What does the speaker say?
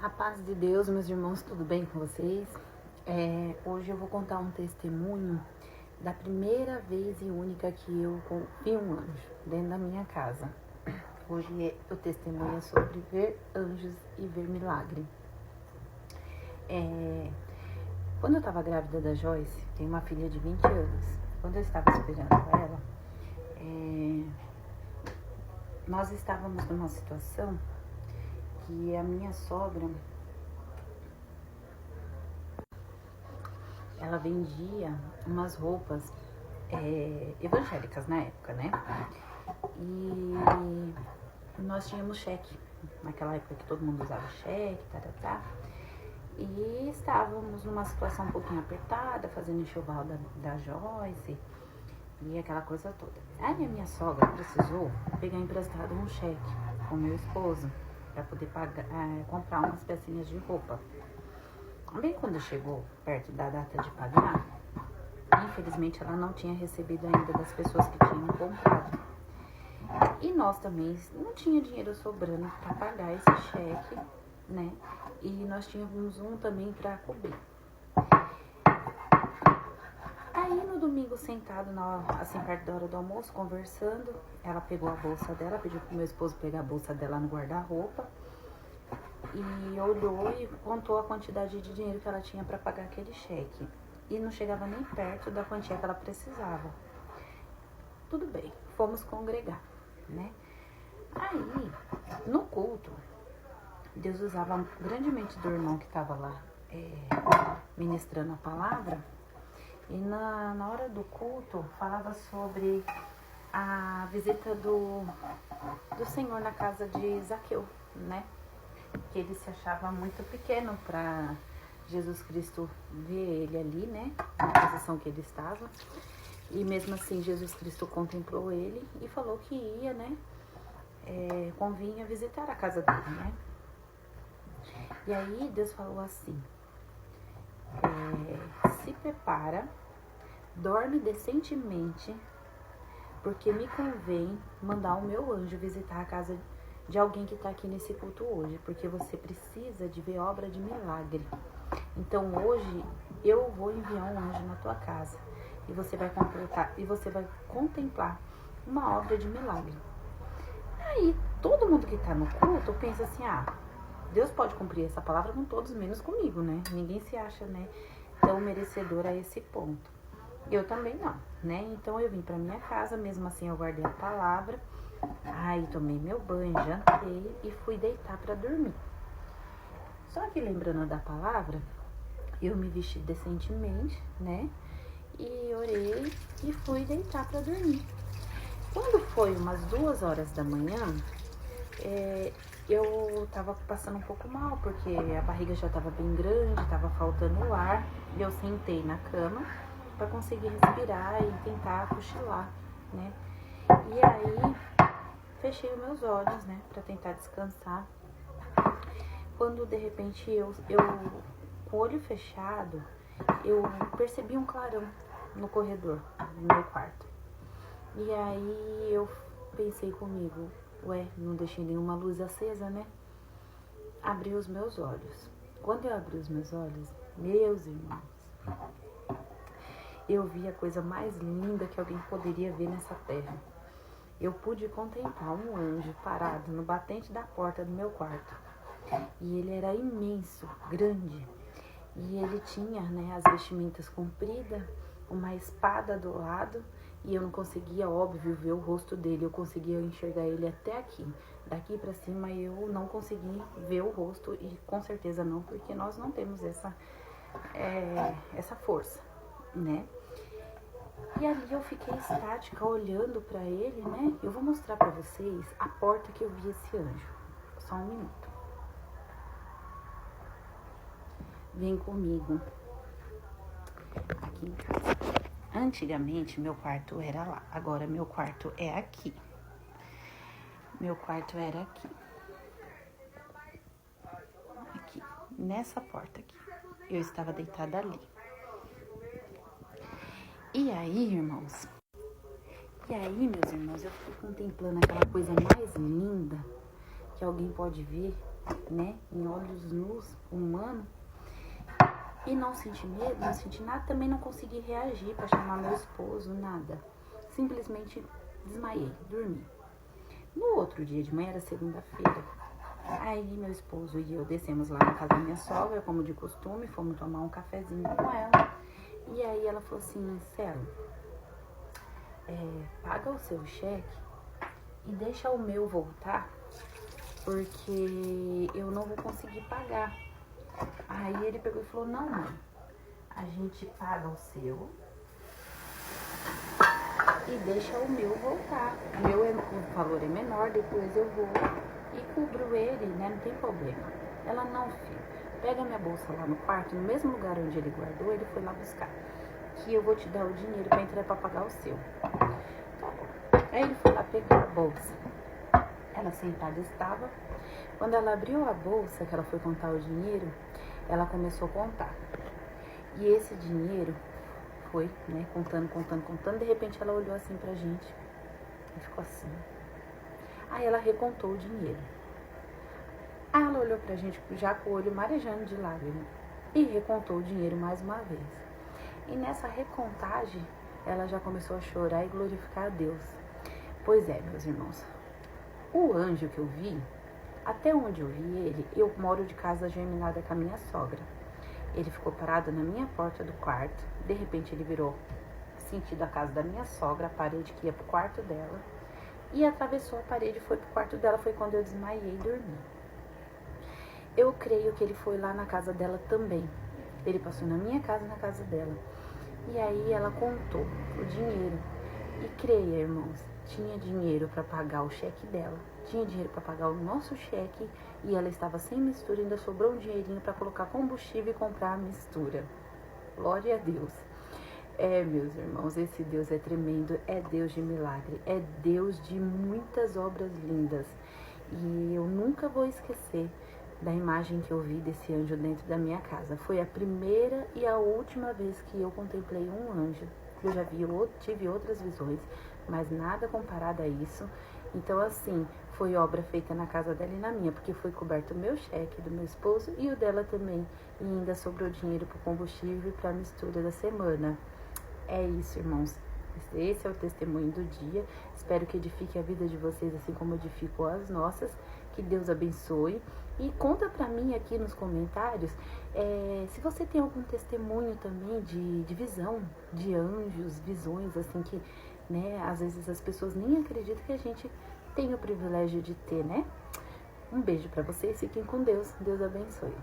A paz de Deus, meus irmãos, tudo bem com vocês? Hoje eu vou contar um testemunho da primeira vez e única que eu vi um anjo dentro da minha casa. Hoje o testemunho é sobre ver anjos e ver milagre. Quando eu estava grávida da Joyce, tenho uma filha de 20 anos. Quando eu estava esperando ela, nós estávamos numa situação que a minha sogra, ela vendia umas roupas evangélicas na época, né? E nós tínhamos cheque, naquela época que todo mundo usava cheque, e estávamos numa situação um pouquinho apertada, fazendo enxoval da Joyce e aquela coisa toda. Aí a minha sogra precisou pegar emprestado um cheque com meu esposo para poder comprar umas pecinhas de roupa. Bem quando chegou perto da data de pagar, infelizmente ela não tinha recebido ainda das pessoas que tinham comprado. E nós também não tinha dinheiro sobrando para pagar esse cheque, né? E nós tínhamos um também para cobrir. Aí no domingo, sentado assim perto da hora do almoço, conversando, ela pegou a bolsa dela, pediu pro meu esposo pegar a bolsa dela no guarda-roupa e olhou e contou a quantidade de dinheiro que ela tinha para pagar aquele cheque. E não chegava nem perto da quantia que ela precisava. Tudo bem, fomos congregar, né? Aí, no culto, Deus usava grandemente do irmão que estava lá ministrando a palavra. E na hora do culto, falava sobre a visita do Senhor na casa de Zaqueu, né? Que ele se achava muito pequeno para Jesus Cristo ver ele ali, né? Na posição que ele estava. E mesmo assim, Jesus Cristo contemplou ele e falou que ia, né? Convinha visitar a casa dele, né? E aí Deus falou assim: se prepara, dorme decentemente, porque me convém mandar o meu anjo visitar a casa de alguém que está aqui nesse culto hoje, porque você precisa de ver obra de milagre. Então hoje eu vou enviar um anjo na tua casa e você vai contemplar uma obra de milagre. Aí todo mundo que está no culto pensa assim: Deus pode cumprir essa palavra com todos, menos comigo, né? Ninguém se acha, né, tão merecedor a esse ponto. Eu também não, né? Então eu vim para minha casa, mesmo assim eu guardei a palavra. Aí tomei meu banho, jantei e fui deitar para dormir. Só que lembrando da palavra, eu me vesti decentemente, né? E orei e fui deitar para dormir. Quando foi umas 2 horas da manhã, eu tava passando um pouco mal, porque a barriga já tava bem grande, tava faltando ar. E eu sentei na cama para conseguir respirar e tentar cochilar, né? E aí fechei os meus olhos, né, para tentar descansar. Quando de repente eu com o olho fechado, eu percebi um clarão no corredor do meu quarto. E aí eu pensei comigo: não deixei nenhuma luz acesa, né? Abri os meus olhos. Quando eu abri os meus olhos, meus irmãos, eu vi a coisa mais linda que alguém poderia ver nessa terra. Eu pude contemplar um anjo parado no batente da porta do meu quarto. E ele era imenso, grande. E ele tinha, né, as vestimentas compridas, uma espada do lado. E eu não conseguia, óbvio, ver o rosto dele. Eu conseguia enxergar ele até aqui. Daqui pra cima eu não consegui ver o rosto. E com certeza não, porque nós não temos essa força, né? E ali eu fiquei estática, olhando pra ele, né? Eu vou mostrar pra vocês a porta que eu vi esse anjo. Só um minuto. Vem comigo. Aqui em casa. Antigamente, meu quarto era lá. Agora, meu quarto é aqui. Meu quarto era aqui. Aqui. Nessa porta aqui. Eu estava deitada ali. E aí, meus irmãos, eu fui contemplando aquela coisa mais linda que alguém pode ver, né, em olhos nus, humano, e não sentir medo, não sentir nada, também não consegui reagir para chamar meu esposo, nada. Simplesmente desmaiei, dormi. No outro dia de manhã, era segunda-feira, aí meu esposo e eu descemos lá na casa da minha sogra, como de costume, fomos tomar um cafezinho com ela. E aí ela falou assim, Celo, paga o seu cheque e deixa o meu voltar, porque eu não vou conseguir pagar. Aí ele pegou e falou, não, mãe, a gente paga o seu e deixa o meu voltar. O valor é menor, depois eu vou e cubro ele, né? Não tem problema. Ela, não, filho, pega minha bolsa lá no quarto, no mesmo lugar onde ele guardou, ele foi lá buscar, que eu vou te dar o dinheiro pra entrar pra pagar o seu. Tá bom. Aí ele foi lá pegar a bolsa. Ela sentada estava. Quando ela abriu a bolsa, que ela foi contar o dinheiro, ela começou a contar. E esse dinheiro foi, né, contando. De repente ela olhou assim pra gente e ficou assim. Aí ela recontou o dinheiro. Aí ela olhou pra gente já com o olho marejando de lágrimas e recontou o dinheiro mais uma vez. E nessa recontagem, ela já começou a chorar e glorificar a Deus. Pois é, meus irmãos, o anjo que eu vi, até onde eu vi ele, eu moro de casa geminada com a minha sogra. Ele ficou parado na minha porta do quarto, de repente ele virou sentido a casa da minha sogra, a parede que ia pro quarto dela, e atravessou a parede e foi pro quarto dela, foi quando eu desmaiei e dormi. Eu creio que ele foi lá na casa dela também. Ele passou na minha casa e na casa dela. E aí ela contou o dinheiro. E creia, irmãos, tinha dinheiro para pagar o cheque dela, tinha dinheiro para pagar o nosso cheque, e ela estava sem mistura, ainda sobrou um dinheirinho para colocar combustível e comprar a mistura. Glória a Deus. Meus irmãos, esse Deus é tremendo, é Deus de milagre, é Deus de muitas obras lindas. E eu nunca vou esquecer da imagem que eu vi desse anjo dentro da minha casa. Foi a primeira e a última vez que eu contemplei um anjo. Eu já tive outras visões, mas nada comparado a isso. Então, assim, foi obra feita na casa dela e na minha, porque foi coberto o meu cheque do meu esposo e o dela também. E ainda sobrou dinheiro para o combustível e para a mistura da semana. É isso, irmãos. Esse é o testemunho do dia. Espero que edifique a vida de vocês, assim como edificou as nossas. Que Deus abençoe. E conta pra mim aqui nos comentários se você tem algum testemunho também de visão, de anjos, visões, assim, que, né, às vezes as pessoas nem acreditam que a gente tem o privilégio de ter, né? Um beijo pra vocês, fiquem com Deus. Deus abençoe.